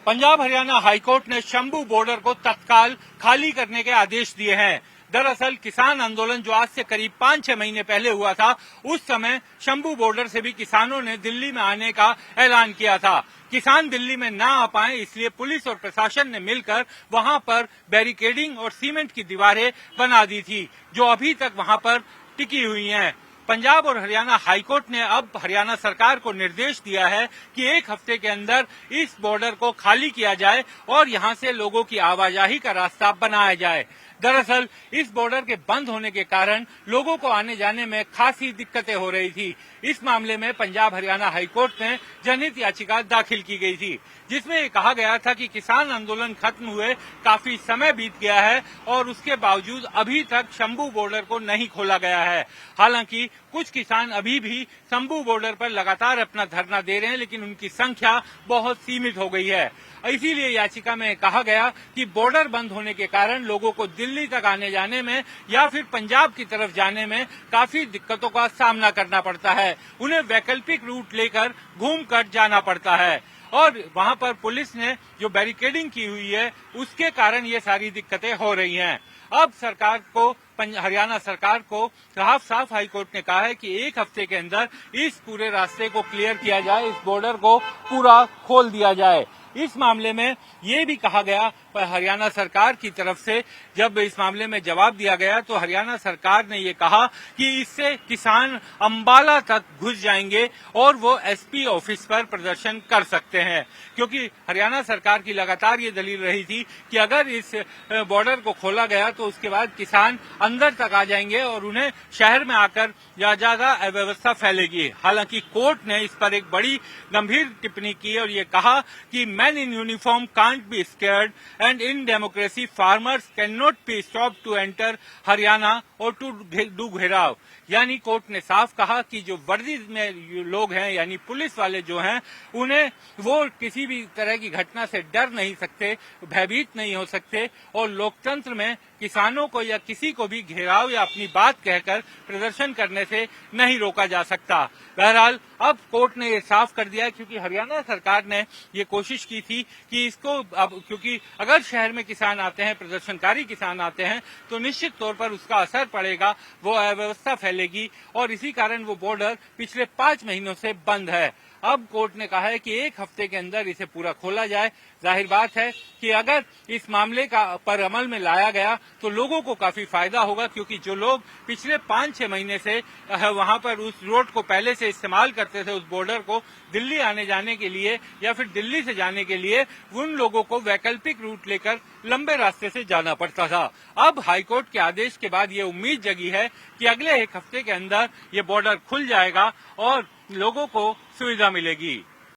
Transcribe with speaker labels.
Speaker 1: Punjab Haryana high court ने Shambhu border को तत्काल खाली करने के आदेश दिए हैं। दरअसल किसान आंदोलन जो आज से करीब 5-6 महीने पहले हुआ था, उस समय शंभू बॉर्डर से भी किसानों ने दिल्ली में आने का ऐलान किया था। किसान दिल्ली में ना आ पाए, इसलिए पुलिस और प्रशासन ने मिलकर वहां पर बैरिकेडिंग और सीमेंट की दीवारें बना दी थी, जो अभी तक वहां पर टिकी हुई हैं। पंजाब और हरियाणा हाईकोर्ट ने अब हरियाणा सरकार को निर्देश दिया है कि 1 हफ्ते के अंदर इस बॉर्डर को खाली किया जाए और यहां से लोगों की आवाजाही का रास्ता बनाया जाए। दरअसल इस बॉर्डर के बंद होने के कारण लोगों को आने जाने में खासी दिक्कतें हो रही थी। इस मामले में पंजाब हरियाणा हाईकोर्ट में जनहित याचिका दाखिल की गई थी, जिसमें ये कहा गया था कि किसान आंदोलन खत्म हुए काफी समय बीत गया है और उसके बावजूद अभी तक शंभू बॉर्डर को नहीं खोला गया है। हालांकि कुछ किसान अभी भी शंभू बॉर्डर पर लगातार अपना धरना दे रहे हैं, लेकिन उनकी संख्या बहुत सीमित हो गई है। इसीलिए याचिका में कहा गया कि बॉर्डर बंद होने के कारण लोगों को दिल्ली तक आने जाने में या फिर पंजाब की तरफ जाने में काफी दिक्कतों का सामना करना पड़ता है। उन्हें वैकल्पिक रूट लेकर घूमकर जाना पड़ता है और वहां पर पुलिस ने जो बैरिकेडिंग की हुई है, उसके कारण ये सारी दिक्कतें हो रही हैं। अब सरकार को, हरियाणा सरकार को साफ हाईकोर्ट ने कहा है कि 1 हफ्ते के अंदर इस पूरे रास्ते को क्लियर किया जाए, इस बॉर्डर को पूरा खोल दिया जाए। इस मामले में ये भी कहा गया हरियाणा सरकार की तरफ से, जब इस मामले में जवाब दिया गया तो हरियाणा सरकार ने ये कहा कि इससे किसान अंबाला तक घुस जाएंगे और वो एसपी ऑफिस पर प्रदर्शन कर सकते हैं, क्योंकि हरियाणा सरकार की लगातार ये दलील रही थी कि अगर इस बॉर्डर को खोला गया तो उसके बाद किसान अंदर तक आ जाएंगे और उन्हें शहर में आकर ज्यादा अव्यवस्था फैलेगी। हालांकि कोर्ट ने इस पर एक बड़ी गंभीर टिप्पणी की और ये कहा कि men in uniform can't be scared and in democracy farmers cannot be stopped to enter Haryana or to do घेराव। यानी कोर्ट ने साफ कहा कि जो वर्दी में लोग हैं, यानी पुलिस वाले जो हैं, उन्हें वो किसी भी तरह की घटना से डर नहीं सकते, भयभीत नहीं हो सकते और लोकतंत्र में किसानों को या किसी को भी घेराव या अपनी बात कहकर प्रदर्शन करने से नहीं रोका जा सकता। बहरहाल अब कोर्ट ने ये साफ कर दिया, क्योंकि हरियाणा सरकार ने ये कोशिश की थी कि इसको अब, क्योंकि अगर शहर में किसान आते हैं, प्रदर्शनकारी किसान आते हैं, तो निश्चित तौर पर उसका असर पड़ेगा, वो अव्यवस्था फैलेगी और इसी कारण वो बॉर्डर पिछले 5 महीनों से बंद है। अब कोर्ट ने कहा है कि 1 हफ्ते के अंदर इसे पूरा खोला जाए। जाहिर बात है कि अगर इस मामले का पर अमल में लाया गया तो लोगों को काफी फायदा होगा, क्योंकि जो लोग पिछले 5-6 महीने से वहां पर उस रोड को पहले से इस्तेमाल करते थे, उस बॉर्डर को दिल्ली आने जाने के लिए या फिर दिल्ली से जाने के लिए, उन लोगों को वैकल्पिक रूट लेकर लंबे रास्ते से जाना पड़ता था। अब हाईकोर्ट के आदेश के बाद ये उम्मीद जगी है कि अगले 1 हफ्ते के अंदर ये बॉर्डर खुल जाएगा और लोगों को सुविधा मिलेगी।